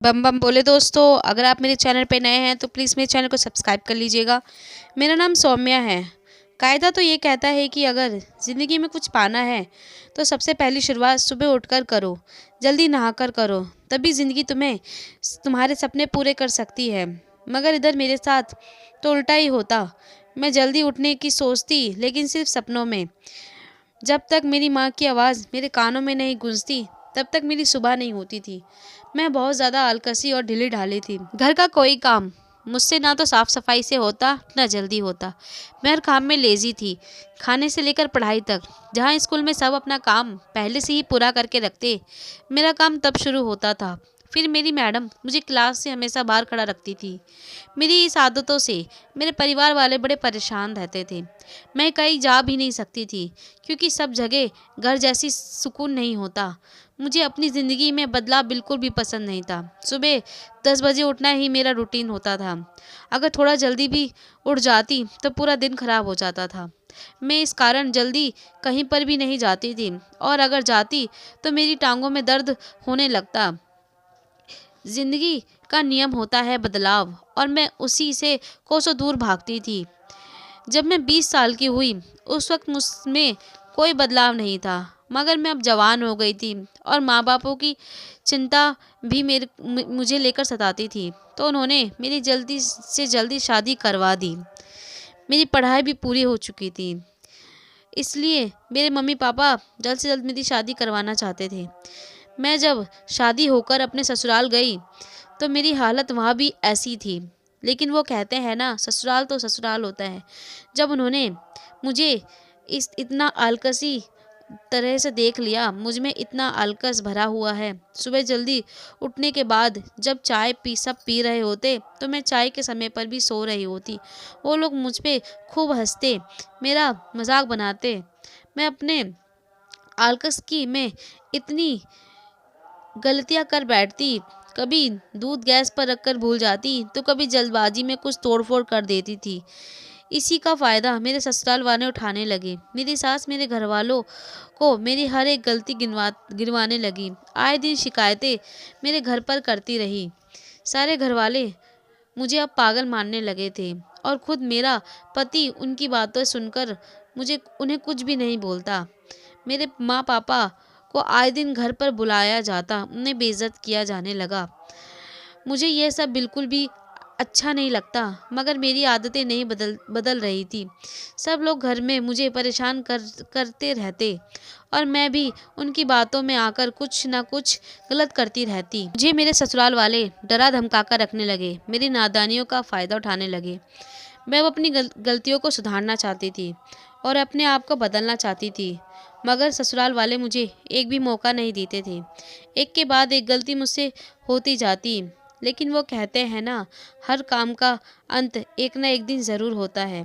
बम बम बोले दोस्तों, अगर आप मेरे चैनल पे नए हैं तो प्लीज़ मेरे चैनल को सब्सक्राइब कर लीजिएगा। मेरा नाम सौम्या है। कायदा तो ये कहता है कि अगर ज़िंदगी में कुछ पाना है तो सबसे पहली शुरुआत सुबह उठकर करो, जल्दी नहाकर करो, तभी ज़िंदगी तुम्हारे सपने पूरे कर सकती है। मगर इधर मेरे साथ तो उल्टा ही होता। मैं जल्दी उठने की सोचती, लेकिन सिर्फ सपनों में। जब तक मेरी माँ की आवाज़ मेरे कानों में नहीं गूंजती, तब तक मेरी सुबह नहीं होती थी। मैं बहुत ज़्यादा आलकसी और ढीली-ढाली थी। घर का कोई काम मुझसे ना तो साफ-सफाई से होता, ना जल्दी होता। मैं हर काम में लेज़ी थी, खाने से लेकर पढ़ाई तक। जहाँ स्कूल में सब अपना काम पहले से ही पूरा करके रखते, मेरा काम तब शुरू होता था। फिर मेरी मैडम मुझे क्लास से हमेशा बाहर खड़ा रखती थी। मेरी इस आदतों से मेरे परिवार वाले बड़े परेशान रहते थे। मैं कहीं जा भी नहीं सकती थी, क्योंकि सब जगह घर जैसी सुकून नहीं होता। मुझे अपनी ज़िंदगी में बदलाव बिल्कुल भी पसंद नहीं था। सुबह 10 बजे उठना ही मेरा रूटीन होता था। अगर थोड़ा जल्दी भी उठ जाती तो पूरा दिन खराब हो जाता था। मैं इस कारण जल्दी कहीं पर भी नहीं जाती थी, और अगर जाती तो मेरी टांगों में दर्द होने लगता। ज़िंदगी का नियम होता है बदलाव, और मैं उसी से कोसों दूर भागती थी। जब मैं 20 साल की हुई, उस वक्त मुझमें कोई बदलाव नहीं था। मगर मैं अब जवान हो गई थी, और माँ बापों की चिंता भी मुझे लेकर सताती थी। तो उन्होंने मेरी जल्दी से जल्दी शादी करवा दी। मेरी पढ़ाई भी पूरी हो चुकी थी, इसलिए मेरे मम्मी पापा जल्द से जल्द मेरी शादी करवाना चाहते थे। मैं जब शादी होकर अपने ससुराल गई तो मेरी हालत वहाँ भी ऐसी थी। लेकिन वो कहते हैं ना, ससुराल तो ससुराल होता है। जब उन्होंने मुझे इस इतना आलकसी तरह से देख लिया, मुझ में इतना आलकस भरा हुआ है। सुबह जल्दी उठने के बाद जब चाय सब पी रहे होते, तो मैं चाय के समय पर भी सो रही होती। वो लोग मुझ पे खूब हंसते, मेरा मजाक बनाते। मैं अपने आलकस की में इतनी गलतियां कर बैठती। कभी दूध गैस पर रखकर भूल जाती, तो कभी जल्दबाजी में कुछ तोड़फोड़ कर देती थी। इसी का फायदा मेरे ससुराल वाले उठाने लगे। मेरी सास मेरे घर वालों को मेरी हर एक गलती गिनवाने लगी। आए दिन शिकायतें मेरे घर पर करती रही। सारे घर वाले मुझे अब पागल मानने लगे थे, और खुद मेरा पति उनकी बातें सुनकर उन्हें कुछ भी नहीं बोलता। मेरे माँ पापा को आए दिन घर पर बुलाया जाता, उन्हें बेइज्जत किया जाने लगा। मुझे यह सब बिल्कुल भी अच्छा नहीं लगता, मगर मेरी आदतें नहीं बदल रही थी। सब लोग घर में मुझे परेशान करते रहते, और मैं भी उनकी बातों में आकर कुछ न कुछ गलत करती रहती। मुझे मेरे ससुराल वाले डरा धमका कर रखने लगे, मेरी नादानियों का फ़ायदा उठाने लगे। मैं अब अपनी गलतियों को सुधारना चाहती थी और अपने आप को बदलना चाहती थी, मगर ससुराल वाले मुझे एक भी मौका नहीं देते थे। एक के बाद एक गलती मुझसे होती जाती। लेकिन वो कहते हैं ना, हर काम का अंत एक न एक दिन ज़रूर होता है।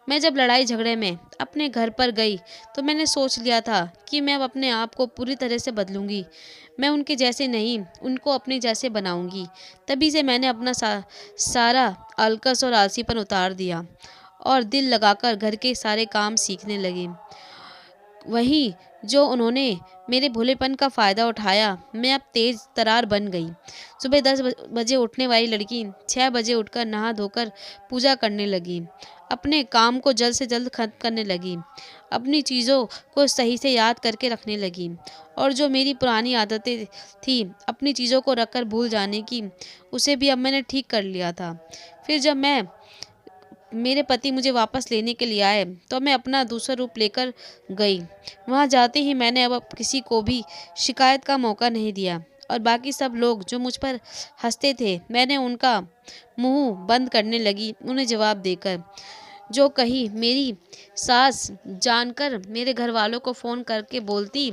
मैं जब लड़ाई झगड़े में अपने घर पर गई, तो मैंने सोच लिया था कि मैं अब अपने आप को पूरी तरह से बदलूंगी। मैं उनके जैसे नहीं, उनको अपने जैसे बनाऊंगी। तभी से मैंने अपना सारा आलकस और आलसीपन उतार दिया, और दिल लगाकर घर के सारे काम सीखने लगी। वहीं जो उन्होंने मेरे भोलेपन का फ़ायदा उठाया, मैं अब तेज़ तरार बन गई। सुबह 10 बजे उठने वाली लड़की 6 बजे उठकर नहा धोकर पूजा करने लगी। अपने काम को जल्द से जल्द खत्म करने लगी। अपनी चीज़ों को सही से याद करके रखने लगी, और जो मेरी पुरानी आदतें थी अपनी चीज़ों को रखकर भूल जाने की, उसे भी अब मैंने ठीक कर लिया था। फिर जब मेरे पति मुझे वापस लेने के लिए आए, तो मैं अपना दूसरा रूप लेकर गई। वहाँ जाते ही मैंने अब किसी को भी शिकायत का मौका नहीं दिया, और बाकी सब लोग जो मुझ पर हंसते थे, मैंने उनका मुंह बंद करने लगी उन्हें जवाब देकर। जो कही मेरी सास जानकर मेरे घर वालों को फ़ोन करके बोलती,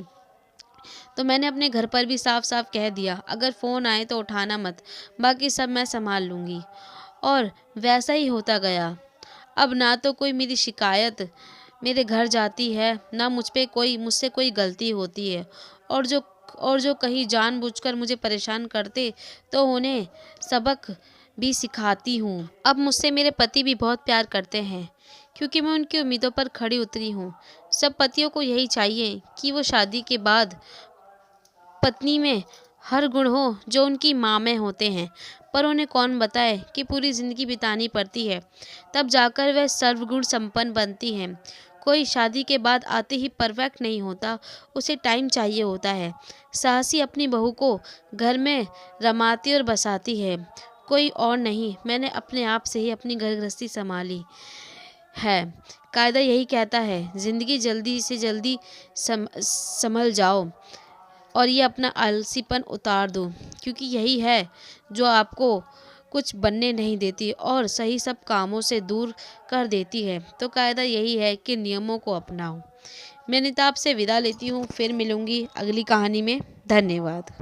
तो मैंने अपने घर पर भी साफ साफ कह दिया, अगर फ़ोन आए तो उठाना मत, बाकी सब मैं संभाल लूँगी। और वैसा ही होता गया। अब ना तो कोई मेरी शिकायत मेरे घर जाती है, ना मुझसे कोई गलती होती है। और जो कहीं जानबूझकर मुझे परेशान करते, तो उन्हें सबक भी सिखाती हूँ। अब मुझसे मेरे पति भी बहुत प्यार करते हैं, क्योंकि मैं उनकी उम्मीदों पर खड़ी उतरी हूँ। सब पतियों को यही चाहिए कि वो शादी के बाद पत्नी में हर गुण हो जो उनकी माँ में होते हैं, पर उन्हें कौन बताए कि पूरी ज़िंदगी बितानी पड़ती है, तब जाकर वह सर्वगुण संपन्न बनती हैं। कोई शादी के बाद आते ही परफेक्ट नहीं होता, उसे टाइम चाहिए होता है। साहसी अपनी बहू को घर में रमाती और बसाती है, कोई और नहीं। मैंने अपने आप से ही अपनी घर गृहस्थी संभाली है। कायदा यही कहता है, ज़िंदगी जल्दी से जल्दी संभल जाओ और ये अपना आलसीपन उतार दो, क्योंकि यही है जो आपको कुछ बनने नहीं देती और सही सब कामों से दूर कर देती है। तो कायदा यही है कि नियमों को अपनाओ। मैं अनीता आपसे विदा लेती हूँ, फिर मिलूंगी अगली कहानी में। धन्यवाद।